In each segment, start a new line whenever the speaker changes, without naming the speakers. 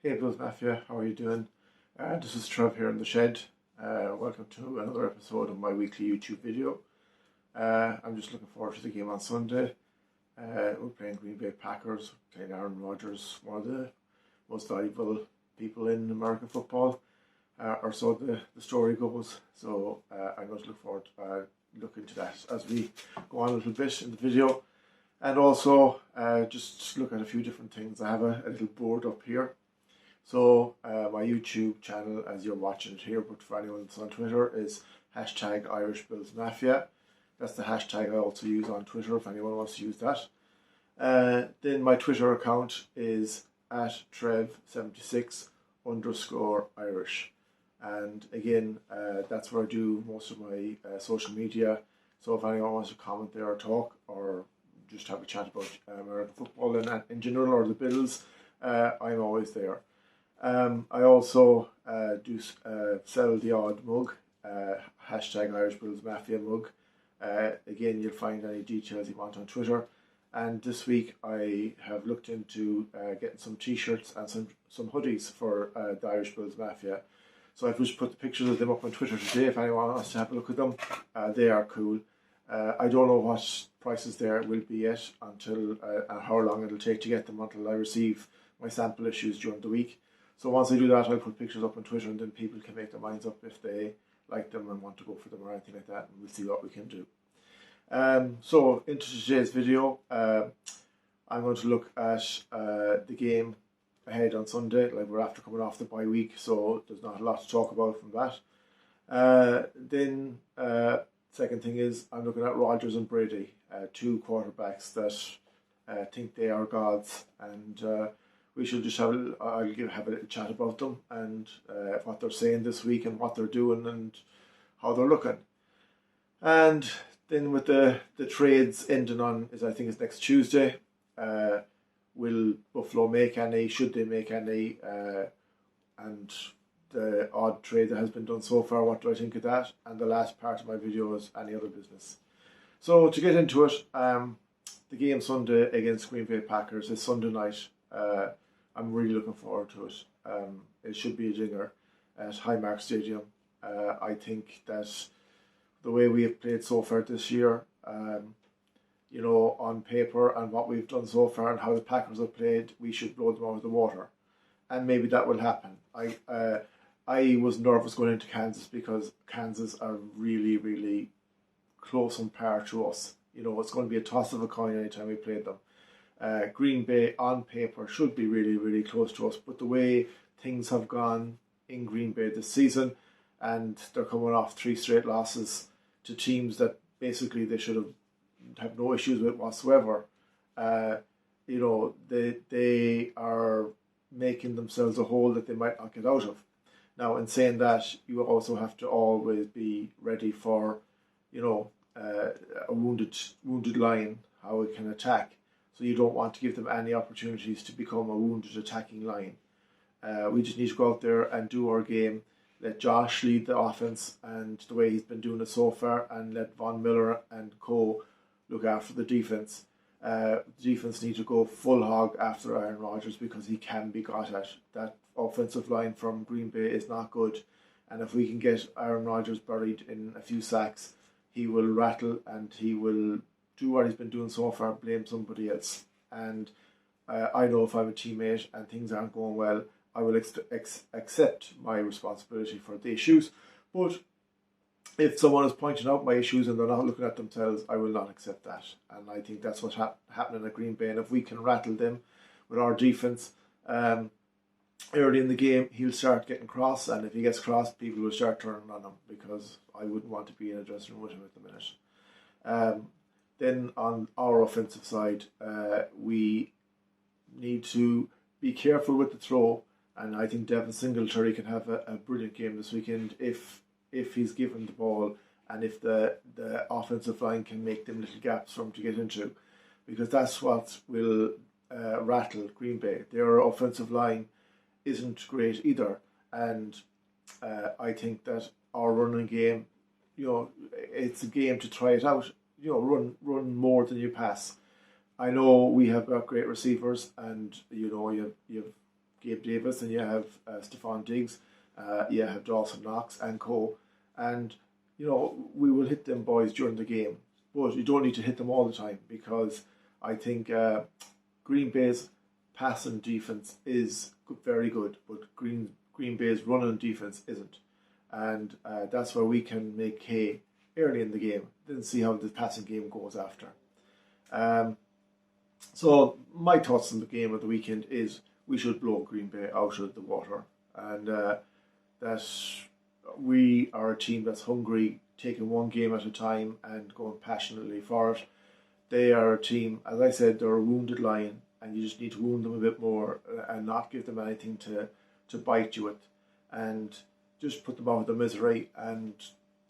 Hey Blues Mafia, how are you doing? This is Trev here in the shed. Welcome to another episode of my weekly YouTube video. I'm just looking forward to the game on Sunday. We're playing Green Bay Packers, playing Aaron Rodgers, one of the most valuable people in American football, or so the story goes. So I'm going to look forward to look into that as we go on a little bit in the video. And also just look at a few different things. I have a little board up here. So my YouTube channel, as you're watching it here, but for anyone that's on Twitter, is hashtag Irish Bills Mafia. That's the hashtag I also use on Twitter if anyone wants to use that. Then my Twitter account is at Trev76 _ Irish. And again, that's where I do most of my social media. So if anyone wants to comment there or talk or just have a chat about American football in general or the Bills, I'm always there. I also do sell the odd mug, hashtag Irish Bills Mafia mug. Again, you'll find any details you want on Twitter. And this week I have looked into getting some t-shirts and some hoodies for the Irish Bills Mafia. So I've just put the pictures of them up on Twitter today if anyone wants to have a look at them. They are cool. I don't know what prices there will be yet until and how long it'll take to get them until I receive my sample issues during the week. So once I do that, I'll put pictures up on Twitter and then people can make their minds up if they like them and want to go for them or anything like that, and we'll see what we can do. So into today's video, I'm going to look at the game ahead on Sunday. Like, we're after coming off the bye week, so there's not a lot to talk about from that. Then second thing is I'm looking at Rodgers and Brady, two quarterbacks that think they are gods, and we should just have a little chat about them and what they're saying this week and what they're doing and how they're looking. And then with the trades ending on, I think it's next Tuesday, will Buffalo make any, should they make any, and the odd trade that has been done so far, what do I think of that? And the last part of my video is any other business. So to get into it, the game Sunday against Green Bay Packers is Sunday night. I'm really looking forward to it. It should be a dinger at Highmark Stadium. I think that the way we have played so far this year, on paper and what we've done so far and how the Packers have played, we should blow them out of the water. And maybe that will happen. I was nervous going into Kansas because Kansas are really, really close on par to us. It's going to be a toss of a coin anytime we play them. Green Bay on paper should be really, really close to us, but the way things have gone in Green Bay this season, and they're coming off 3 straight losses to teams that basically they should have no issues with whatsoever. They are making themselves a hole that they might not get out of. Now, in saying that, you also have to always be ready for, a wounded lion, how it can attack. So you don't want to give them any opportunities to become a wounded attacking line. We just need to go out there and do our game. Let Josh lead the offense and the way he's been doing it so far, and let Von Miller and co look after the defense. The defense need to go full hog after Aaron Rodgers because he can be got at. That offensive line from Green Bay is not good, and if we can get Aaron Rodgers buried in a few sacks, he will rattle and he will do what he's been doing so far, blame somebody else. And I know if I'm a teammate and things aren't going well, I will accept my responsibility for the issues. But if someone is pointing out my issues and they're not looking at themselves, I will not accept that. And I think that's what's happening at Green Bay. And if we can rattle them with our defense early in the game, he'll start getting cross. And if he gets cross, people will start turning on him, because I wouldn't want to be in a dressing room with him at the minute. Then on our offensive side, we need to be careful with the throw, and I think Devin Singletary can have a brilliant game this weekend if he's given the ball and if the offensive line can make them little gaps for him to get into, because that's what will rattle Green Bay. Their offensive line isn't great either, and I think that our running game, it's a game to try it out. Run more than you pass. I know we have got great receivers, and you have Gabe Davis and you have Stephon Diggs, you have Dawson Knox and co. And, we will hit them boys during the game. But you don't need to hit them all the time because I think Green Bay's passing defense is very good, but Green Bay's running defense isn't. And that's where we can make hay early in the game, then see how the passing game goes after. So my thoughts on the game of the weekend is we should blow Green Bay out of the water, and that we are a team that's hungry, taking one game at a time and going passionately for it. They are a team, as I said, they're a wounded lion, and you just need to wound them a bit more and not give them anything to bite you with, and just put them out of the misery and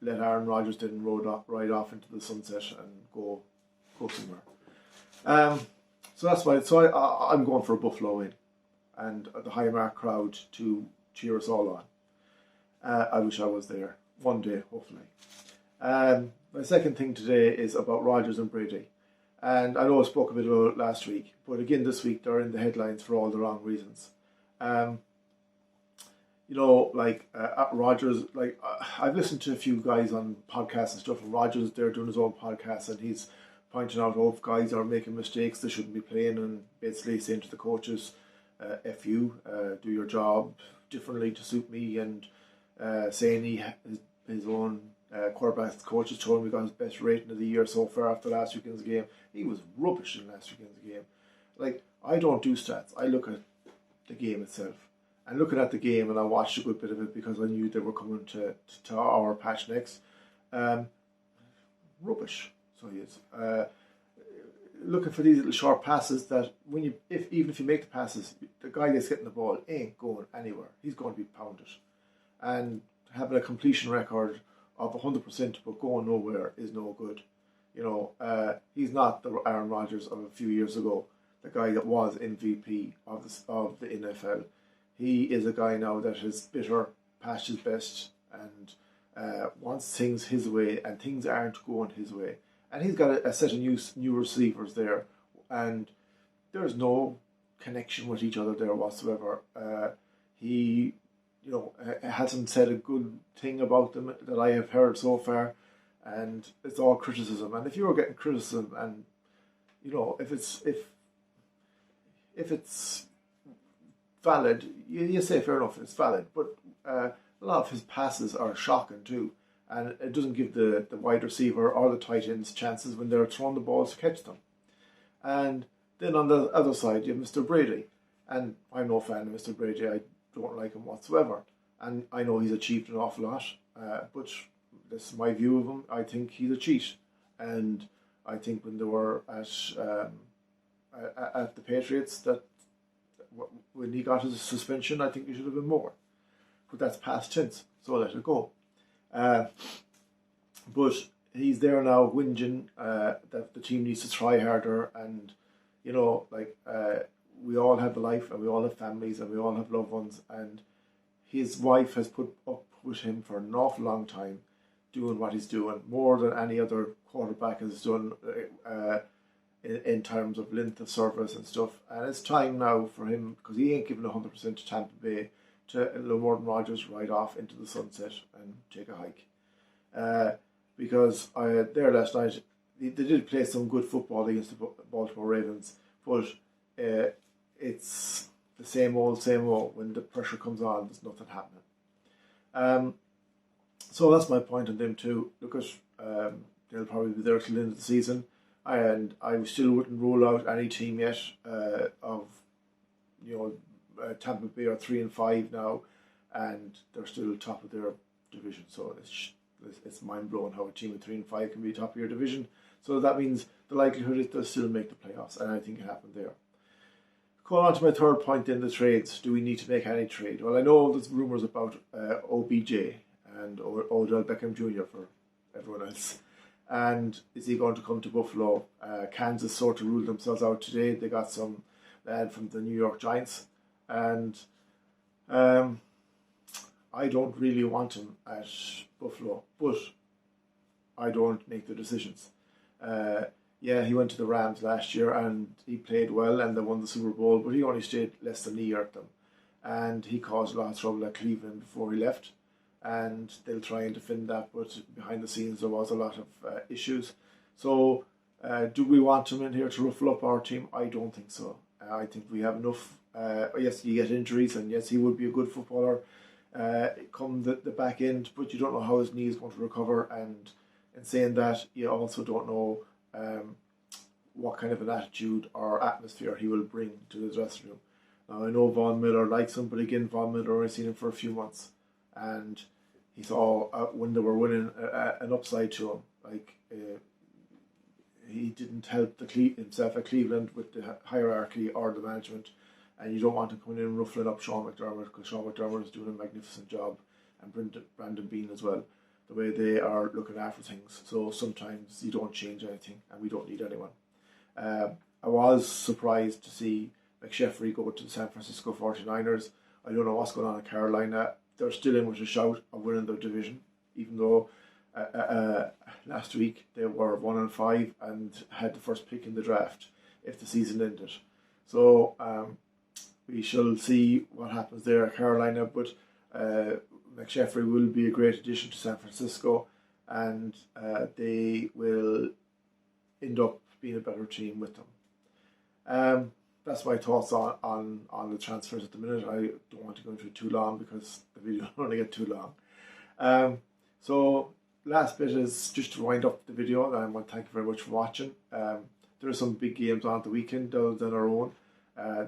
let Aaron Rodgers then ride off into the sunset and go somewhere. So that's why. So I'm going for a Buffalo win, and the Highmark crowd to cheer us all on. I wish I was there one day, hopefully. My second thing today is about Rodgers and Brady, and I know I spoke a bit about it last week, but again this week they're in the headlines for all the wrong reasons. Rodgers, I've listened to a few guys on podcasts and stuff, and Rodgers, they're doing his own podcast, and he's pointing out, if guys are making mistakes, they shouldn't be playing, and basically saying to the coaches, F you, do your job differently to suit me, and saying his own quarterback coaches told him he got his best rating of the year so far after last weekend's game. He was rubbish in last weekend's game. I don't do stats, I look at the game itself. And looking at the game, and I watched a good bit of it because I knew they were coming to our patch next. Rubbish, so he is. Looking for these little short passes that even if you make the passes, the guy that's getting the ball ain't going anywhere. He's going to be pounded. And having a completion record of 100% but going nowhere is no good. He's not the Aaron Rodgers of a few years ago, the guy that was MVP of the NFL. He is a guy now that is bitter, past his best, and wants things his way, and things aren't going his way. And he's got a set of new receivers there, and there's no connection with each other there whatsoever. He, hasn't said a good thing about them that I have heard so far, and it's all criticism. And if you're getting criticism, and if it's valid, you say fair enough, it's valid. But a lot of his passes are shocking too, and it doesn't give the wide receiver or the tight ends chances when they're throwing the balls to catch them. And then on the other side, you have Mr. Brady, and I'm no fan of Mr. Brady. I don't like him whatsoever, and I know he's achieved an awful lot, but this is my view of him. I think he's a cheat, and I think when they were at the Patriots, that when he got his suspension, I think he should have been more. But that's past tense, so I'll let it go. But he's there now whinging that the team needs to try harder, and we all have a life, and we all have families, and we all have loved ones, and his wife has put up with him for an awful long time, doing what he's doing, more than any other quarterback has done in terms of length of service and stuff. And it's time now for him, because he ain't giving 100% to Tampa Bay, to let Morton Rodgers ride off into the sunset and take a hike. Because there last night, they did play some good football against the Baltimore Ravens, but it's the same old. When the pressure comes on, there's nothing happening. So that's my point on them too. Look at, they'll probably be there till the end of the season, and I still wouldn't rule out any team yet of Tampa Bay are 3-5 now, and they're still top of their division. So it's mind blowing how a team of 3-5 can be top of your division. So that means the likelihood is they'll still make the playoffs, and I think it happened there. Going on to my third point in the trades. Do we need to make any trade? Well, I know there's rumours about OBJ and Odell Beckham Jr. for everyone else. And is he going to come to Buffalo? Kansas sort of ruled themselves out today. They got some lad from the New York Giants. And I don't really want him at Buffalo, but I don't make the decisions. He went to the Rams last year and he played well and they won the Super Bowl, but he only stayed less than a year at them. and he caused a lot of trouble at Cleveland before he left, and they'll try and defend that, but behind the scenes there was a lot of issues. So do we want him in here to ruffle up our team? I don't think so. I think we have enough. Yes, you get injuries, and yes, he would be a good footballer come the back end, but you don't know how his knee is going to recover, and in saying that, you also don't know what kind of an attitude or atmosphere he will bring to the dressing room. Now, I know Von Miller likes him, but again, Von Miller only seen him for a few months, and he saw when they were winning an upside to him. Like he didn't help himself at Cleveland with the hierarchy or the management, and you don't want him coming in and ruffling up Sean McDermott, because Sean McDermott is doing a magnificent job, and Brandon Bean as well, the way they are looking after things. So sometimes you don't change anything, and we don't need anyone. I was surprised to see McSheffrey go to the San Francisco 49ers. I don't know what's going on in Carolina. They're still in with a shout of winning the division, even though last week they were 1-5 and had the first pick in the draft if the season ended. So we shall see what happens there at Carolina, but McSheffrey will be a great addition to San Francisco, and they will end up being a better team with them. That's my thoughts on the transfers at the minute. I don't want to go into it too long because the video will only get too long. So last bit is just to wind up the video, and I want to thank you very much for watching. There are some big games on the weekend other than our own.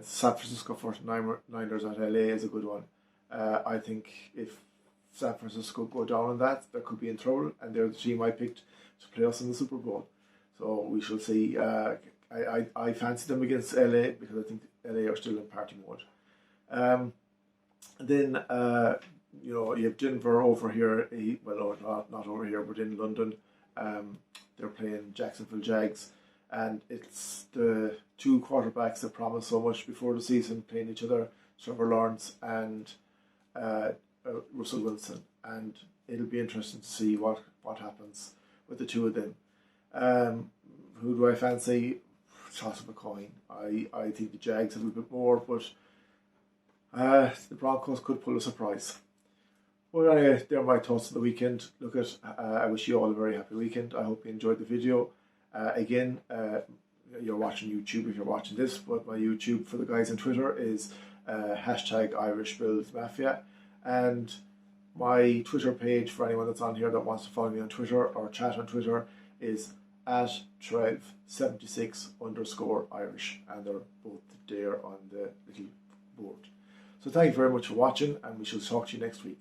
San Francisco 49ers at LA is a good one. I think if San Francisco go down on that, they could be in trouble, and they're the team I picked to play us in the Super Bowl. So we shall see. I fancy them against LA because I think LA are still in party mode. Then you have Denver over here. Well, not over here, but in London. They're playing Jacksonville Jags, and it's the two quarterbacks that promised so much before the season playing each other, Trevor Lawrence and Russell Wilson, and it'll be interesting to see what happens with the two of them. Who do I fancy? Toss of a coin. I think the Jags have a bit more, but the Broncos could pull a surprise. Well, anyway, they're my thoughts of the weekend. I wish you all a very happy weekend. I hope you enjoyed the video. Again, you're watching YouTube if you're watching this, but my YouTube for the guys on Twitter is #IrishBillsMafia, and my Twitter page for anyone that's on here that wants to follow me on Twitter or chat on Twitter is @Trev76_Irish, and they're both there on the little board. So thank you very much for watching, and we shall talk to you next week.